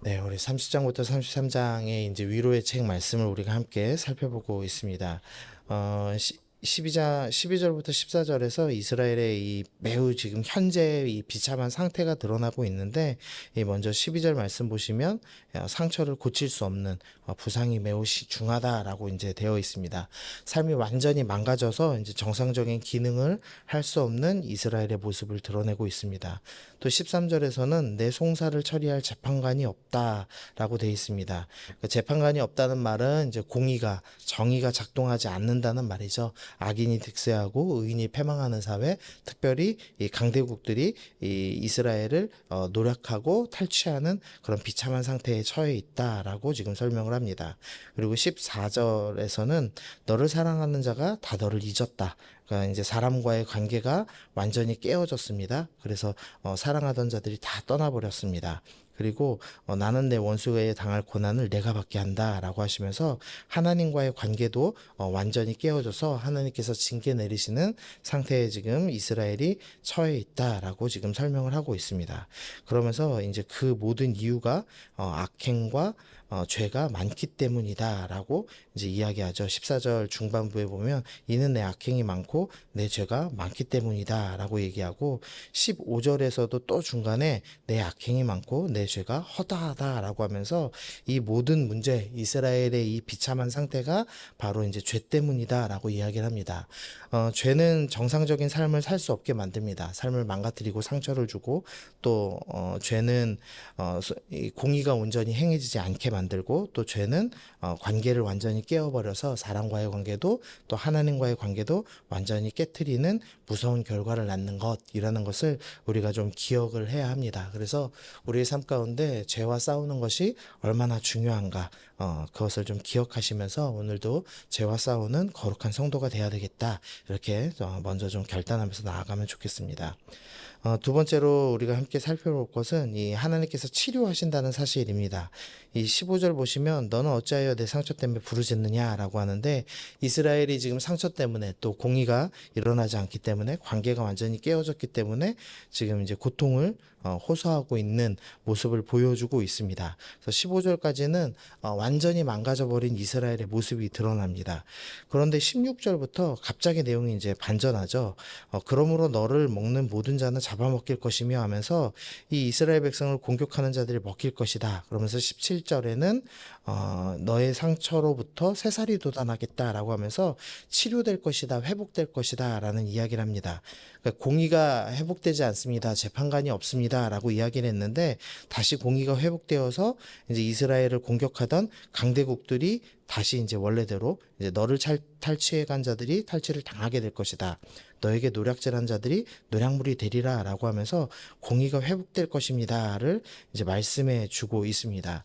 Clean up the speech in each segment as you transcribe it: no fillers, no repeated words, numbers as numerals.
네, 우리 30장부터 33장의 이제 위로의 책 말씀을 우리가 함께 살펴보고 있습니다. 12장, 12절부터 14절에서 이스라엘의 이 매우 지금 현재 이 비참한 상태가 드러나고 있는데, 이 먼저 12절 말씀 보시면 상처를 고칠 수 없는 부상이 매우 중하다라고 이제 되어 있습니다. 삶이 완전히 망가져서 이제 정상적인 기능을 할 수 없는 이스라엘의 모습을 드러내고 있습니다. 또 13절에서는 내 송사를 처리할 재판관이 없다라고 되어 있습니다. 그 재판관이 없다는 말은 이제 정의가 작동하지 않는다는 말이죠. 악인이 득세하고 의인이 패망하는 사회, 특별히 이 강대국들이 이 이스라엘을 노력하고 탈취하는 그런 비참한 상태에 처해 있다라고 지금 설명을 합니다. 그리고 14절에서는 너를 사랑하는 자가 다 너를 잊었다. 그러니까 이제 사람과의 관계가 완전히 깨어졌습니다. 그래서 사랑하던 자들이 다 떠나버렸습니다. 그리고 나는 내 원수에 당할 고난을 내가 받게 한다라고 하시면서 하나님과의 관계도 완전히 깨어져서 하나님께서 징계 내리시는 상태에 지금 이스라엘이 처해 있다라고 지금 설명을 하고 있습니다. 그러면서 이제 그 모든 이유가 악행과 죄가 많기 때문이다라고 이제 이야기하죠. 14절 중반부에 보면 이는 내 악행이 많고 내 죄가 많기 때문이다라고 얘기하고 15절에서도 또 중간에 내 악행이 많고 내 죄가 허다하다라고 하면서 이 모든 문제, 이스라엘의 이 비참한 상태가 바로 이제 죄 때문이다라고 이야기를 합니다. 죄는 정상적인 삶을 살 수 없게 만듭니다. 삶을 망가뜨리고 상처를 주고 또 죄는 이 공의가 온전히 행해지지 않게 만들고 또 죄는 관계를 완전히 깨어버려서 사람과의 관계도 또 하나님과의 관계도 완전히 깨트리는 무서운 결과를 낳는 것이라는 것을 우리가 좀 기억을 해야 합니다. 그래서 우리의 삶 가운데 죄와 싸우는 것이 얼마나 중요한가 그것을 좀 기억하시면서 오늘도 죄와 싸우는 거룩한 성도가 돼야 되겠다 이렇게 먼저 좀 결단하면서 나아가면 좋겠습니다. 두 번째로 우리가 함께 살펴볼 것은 이 하나님께서 치료하신다는 사실입니다. 이 15절 보시면 너는 어찌하여 내 상처 때문에 부르짖느냐라고 하는데 이스라엘이 지금 상처 때문에 또 공의가 일어나지 않기 때문에 관계가 완전히 깨어졌기 때문에 지금 이제 고통을 호소하고 있는 모습을 보여주고 있습니다. 그래서 15절까지는 완전히 망가져버린 이스라엘의 모습이 드러납니다. 그런데 16절부터 갑자기 내용이 이제 반전하죠. 그러므로 너를 먹는 모든 자는 잡아먹힐 것이며 하면서 이 이스라엘 백성을 공격하는 자들이 먹힐 것이다. 그러면서 17절에는 너의 상처로부터 새살이 돋아나겠다라고 하면서 치료될 것이다, 회복될 것이다 라는 이야기를 합니다. 그러니까 공의가 회복되지 않습니다. 재판관이 없습니다. 라고 이야기를 했는데 다시 공의가 회복되어서 이제 이스라엘을 공격하던 강대국들이 다시 이제 원래대로 이제 너를 탈취해 간 자들이 탈취를 당하게 될 것이다. 너에게 노략질한 자들이 노략물이 되리라라고 하면서 공의가 회복될 것입니다를 이제 말씀해 주고 있습니다.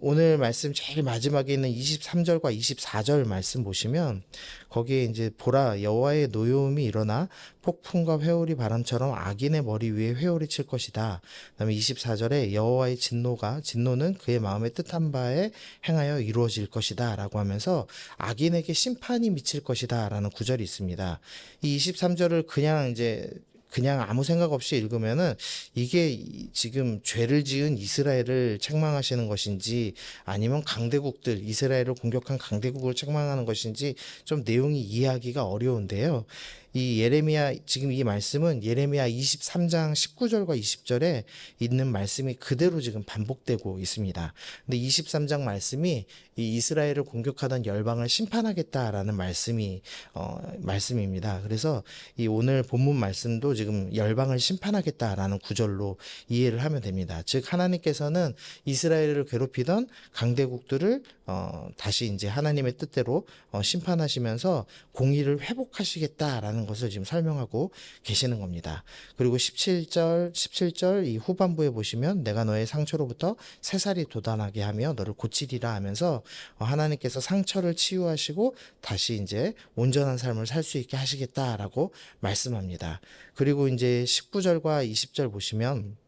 오늘 말씀 제일 마지막에 있는 23절과 24절 말씀 보시면 거기에 이제 보라 여호와의 노여움이 일어나 폭풍과 회오리 바람처럼 악인의 머리 위에 회오리 칠 것이다. 그다음에 24절에 여호와의 진노는 그의 마음에 뜻한 바에 행하여 이루어질 것이다라고 하면서 악인에게 심판이 미칠 것이다라는 구절이 있습니다. 이 23절을 그냥 아무 생각 없이 읽으면은 이게 지금 죄를 지은 이스라엘을 책망하시는 것인지 아니면 이스라엘을 공격한 강대국을 책망하는 것인지 좀 내용이 이해하기가 어려운데요. 지금 이 말씀은 예레미야 23장 19절과 20절에 있는 말씀이 그대로 지금 반복되고 있습니다. 근데 23장 말씀이 이 이스라엘을 공격하던 열방을 심판하겠다라는 말씀입니다. 그래서 이 오늘 본문 말씀도 지금 열방을 심판하겠다라는 구절로 이해를 하면 됩니다. 즉 하나님께서는 이스라엘을 괴롭히던 강대국들을 다시 이제 하나님의 뜻대로 심판하시면서 공의를 회복하시겠다라는 것을 지금 설명하고 계시는 겁니다. 그리고 17절 이 후반부에 보시면 내가 너의 상처로부터 새살이 돋아나게 하며 너를 고치리라 하면서 하나님께서 상처를 치유하시고 다시 이제 온전한 삶을 살 수 있게 하시겠다라고 말씀합니다. 그리고 이제 19절과 20절 보시면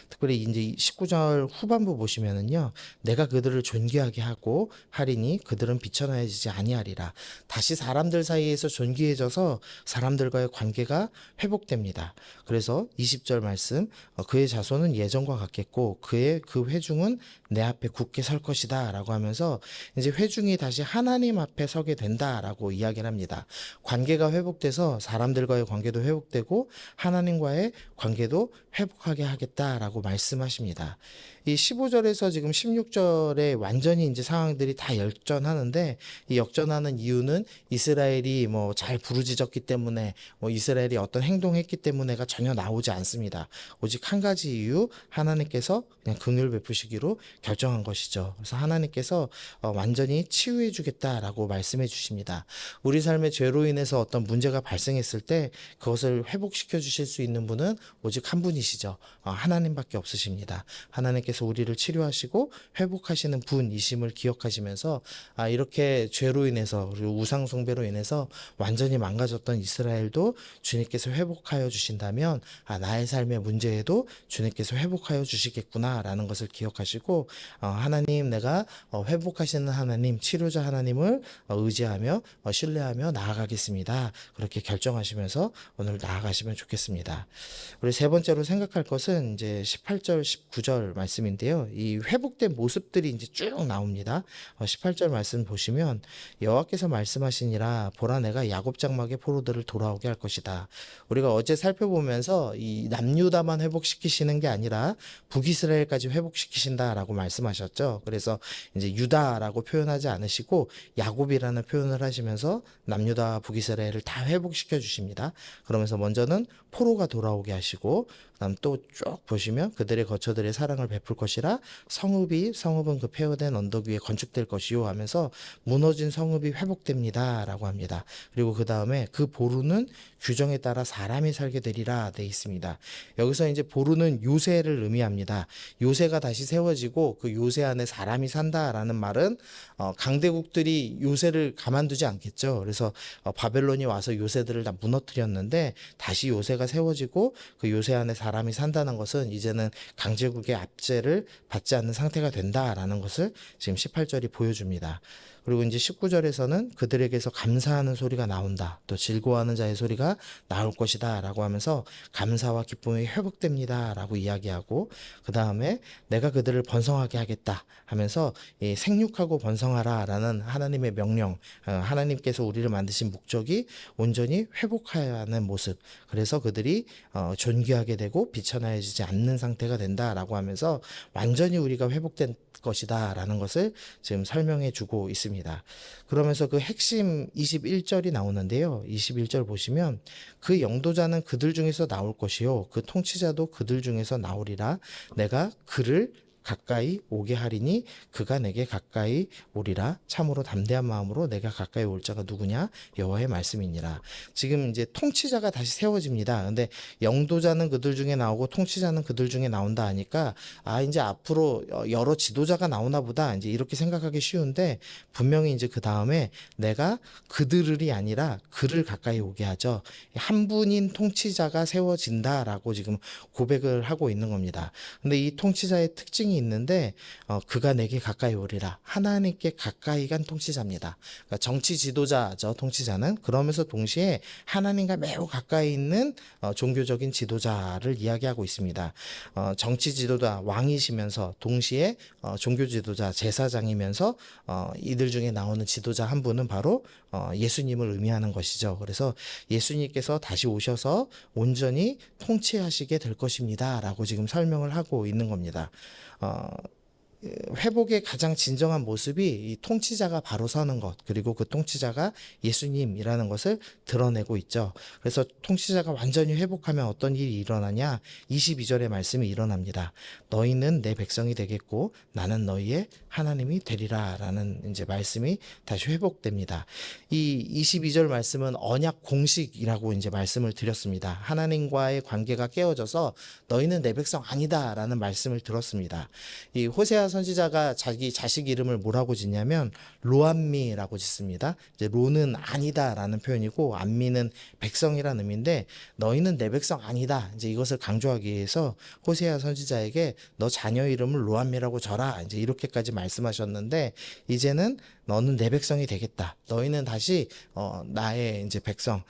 특별히 이제 19절 후반부 보시면은요, 내가 그들을 존귀하게 하고 하리니 그들은 비천하여지지 아니하리라. 다시 사람들 사이에서 존귀해져서 사람들과의 관계가 회복됩니다. 그래서 20절 말씀, 그의 자손은 예전과 같겠고 그의 그 회중은 내 앞에 굳게 설 것이다 라고 하면서 이제 회중이 다시 하나님 앞에 서게 된다라고 이야기를 합니다. 관계가 회복돼서 사람들과의 관계도 회복되고 하나님과의 관계도 회복하게 하겠다라고 말씀하십니다. 이 15절에서 지금 16절에 완전히 이제 상황들이 다 역전하는데, 이 역전하는 이유는 이스라엘이 뭐 잘 부르짖었기 때문에, 뭐 이스라엘이 어떤 행동했기 때문에가 전혀 나오지 않습니다. 오직 한 가지 이유, 하나님께서 그냥 긍휼 베푸시기로 결정한 것이죠. 그래서 하나님께서 완전히 치유해 주겠다라고 말씀해 주십니다. 우리 삶의 죄로 인해서 어떤 문제가 발생했을 때 그것을 회복시켜 주실 수 있는 분은 오직 한 분이시죠. 하나님밖에 없으십니다. 하나님께서 우리를 치료하시고 회복하시는 분이심을 기억하시면서 이렇게 죄로 인해서 그리고 우상 숭배로 인해서 완전히 망가졌던 이스라엘도 주님께서 회복하여 주신다면 나의 삶의 문제에도 주님께서 회복하여 주시겠구나라는 것을 기억하시고, 하나님, 내가 회복하시는 하나님, 치료자 하나님을 의지하며 신뢰하며 나아가겠습니다. 그렇게 결정하시면서 오늘 나아가시면 좋겠습니다. 우리 세 번째로 생각할 것은 이제 18절, 19절 말씀인데요. 이 회복된 모습들이 이제 쭉 나옵니다. 18절 말씀 보시면 여호와께서 말씀하시니라, 보라 내가 야곱 장막의 포로들을 돌아오게 할 것이다. 우리가 어제 살펴보면서 이 남유다만 회복시키시는 게 아니라 북이스라엘까지 회복시키신다라고 말씀하셨죠. 그래서 이제 유다라고 표현하지 않으시고 야곱이라는 표현을 하시면서 남유다 북이스라엘을 다 회복시켜 주십니다. 그러면서 먼저는 포로가 돌아오게 하시고, 그다음 또 쭉 보시면 그들의 거처들의 사랑을 베풀 것이라, 성읍은 그 폐허된 언덕 위에 건축될 것이요 하면서 무너진 성읍이 회복됩니다 라고 합니다. 그리고 그 다음에 그 보루는 규정에 따라 사람이 살게 되리라 돼 있습니다. 여기서 이제 보루는 요새를 의미합니다. 요새가 다시 세워지고 그 요새 안에 사람이 산다라는 말은 강대국들이 요새를 가만두지 않겠죠. 그래서 바벨론이 와서 요새들을 다 무너뜨렸는데 다시 요새가 세워지고 그 요새 안에 사람이 산다는 것은 이제는 강제국의 압제를 받지 않는 상태가 된다라는 것을 지금 18절이 보여줍니다. 그리고 이제 19절에서는 그들에게서 감사하는 소리가 나온다. 또 즐거워하는 자의 소리가 나올 것이다 라고 하면서 감사와 기쁨이 회복됩니다 라고 이야기하고, 그 다음에 내가 그들을 번성하게 하겠다 하면서 이 생육하고 번성하라 라는 하나님의 명령, 하나님께서 우리를 만드신 목적이 온전히 회복해야 하는 모습, 그래서 그들이 존귀하게 되고 비천하여지지 않는 상태가 된다라고 하면서 완전히 우리가 회복된 것이다 라는 것을 지금 설명해 주고 있습니다. 그러면서 그 핵심 21절이 나오는데요. 21절 보시면 그 영도자는 그들 중에서 나올 것이요 그 통치자도 그들 중에서 나오리라. 내가 그를 가까이 오게 하리니 그가 내게 가까이 오리라. 참으로 담대한 마음으로 내가 가까이 올 자가 누구냐? 여호와의 말씀이니라. 지금 이제 통치자가 다시 세워집니다. 근데 영도자는 그들 중에 나오고 통치자는 그들 중에 나온다 하니까 이제 앞으로 여러 지도자가 나오나 보다 이제 이렇게 생각하기 쉬운데, 분명히 이제 그 다음에 내가 그들이 아니라 그를 가까이 오게 하죠. 한 분인 통치자가 세워진다라고 지금 고백을 하고 있는 겁니다. 근데 이 통치자의 특징이 있는데 그가 내게 가까이 오리라. 하나님께 가까이 간 통치자입니다. 그러니까 정치 지도자죠, 통치자는. 그러면서 동시에 하나님과 매우 가까이 있는 종교적인 지도자를 이야기하고 있습니다. 정치 지도자 왕이시면서 동시에 종교 지도자 제사장이면서 이들 중에 나오는 지도자 한 분은 바로 예수님을 의미하는 것이죠. 그래서 예수님께서 다시 오셔서 온전히 통치하시게 될 것입니다 라고 지금 설명을 하고 있는 겁니다. 회복의 가장 진정한 모습이 이 통치자가 바로 서는 것, 그리고 그 통치자가 예수님이라는 것을 드러내고 있죠. 그래서 통치자가 완전히 회복하면 어떤 일이 일어나냐? 22절의 말씀이 일어납니다. 너희는 내 백성이 되겠고 나는 너희의 하나님이 되리라 라는 이제 말씀이 다시 회복됩니다. 이 22절 말씀은 언약 공식이라고 이제 말씀을 드렸습니다. 하나님과의 관계가 깨어져서 너희는 내 백성 아니다 라는 말씀을 들었습니다. 이 호세아서 선지자가 자기 자식 이름을 뭐라고 짓냐면 로암미라고 짓습니다. 이제 로는 아니다라는 표현이고 암미는 백성이라는 의미인데 너희는 내 백성 아니다. 이제 이것을 강조하기 위해서 호세아 선지자에게 너 자녀 이름을 로암미라고 져라. 이제 이렇게까지 말씀하셨는데 이제는 너는 내 백성이 되겠다. 너희는 다시 나의 이제 백성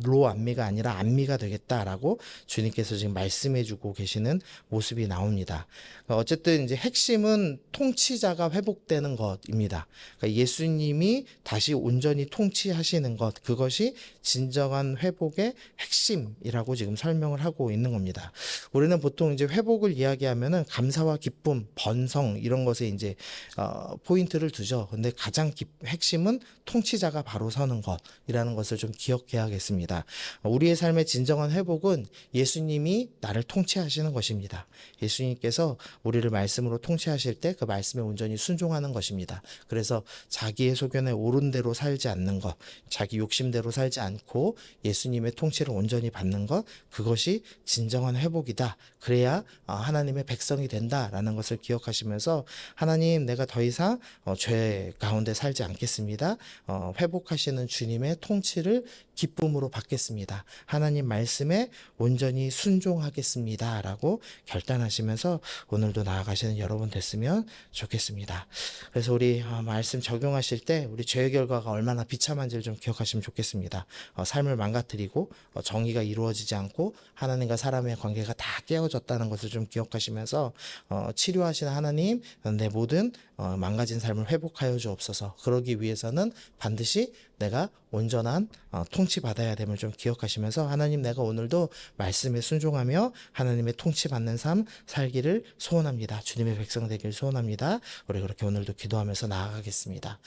로암미가 아니라 암미가 되겠다라고 주님께서 지금 말씀해주고 계시는 모습이 나옵니다. 어쨌든 이제 핵심은 통치자가 회복되는 것입니다. 그러니까 예수님이 다시 온전히 통치하시는 것, 그것이 진정한 회복의 핵심이라고 지금 설명을 하고 있는 겁니다. 우리는 보통 이제 회복을 이야기하면은 감사와 기쁨, 번성 이런 것에 이제 포인트를 두죠. 근데 가장 핵심은 통치자가 바로 서는 것이라는 것을 좀 기억해야겠습니다. 우리의 삶의 진정한 회복은 예수님이 나를 통치하시는 것입니다. 예수님께서 우리를 말씀으로 통치하실 때 그 말씀에 온전히 순종하는 것입니다. 그래서 자기의 소견에 옳은 대로 살지 않는 것, 자기 욕심대로 살지 않고 예수님의 통치를 온전히 받는 것, 그것이 진정한 회복이다. 그래야 하나님의 백성이 된다라는 것을 기억하시면서 하나님, 내가 더 이상 죄 가운데 살지 않겠습니다. 회복하시는 주님의 통치를 기쁨으로 받겠습니다. 하나님 말씀에 온전히 순종하겠습니다. 라고 결단하시면서 오늘도 나아가시는 여러분 됐으면 좋겠습니다. 그래서 우리 말씀 적용하실 때 우리 죄의 결과가 얼마나 비참한지를 좀 기억하시면 좋겠습니다. 삶을 망가뜨리고 정의가 이루어지지 않고 하나님과 사람의 관계가 다 깨어졌다는 것을 좀 기억하시면서 치료하시는 하나님, 내 모든 망가진 삶을 회복하여 주옵소서. 그러기 위해서는 반드시 내가 온전한 통치받아야 됨을 좀 기억하시면서 하나님, 내가 오늘도 말씀에 순종하며 하나님의 통치받는 삶 살기를 소원합니다. 주님의 백성 되길 소원합니다. 우리 그렇게 오늘도 기도하면서 나아가겠습니다.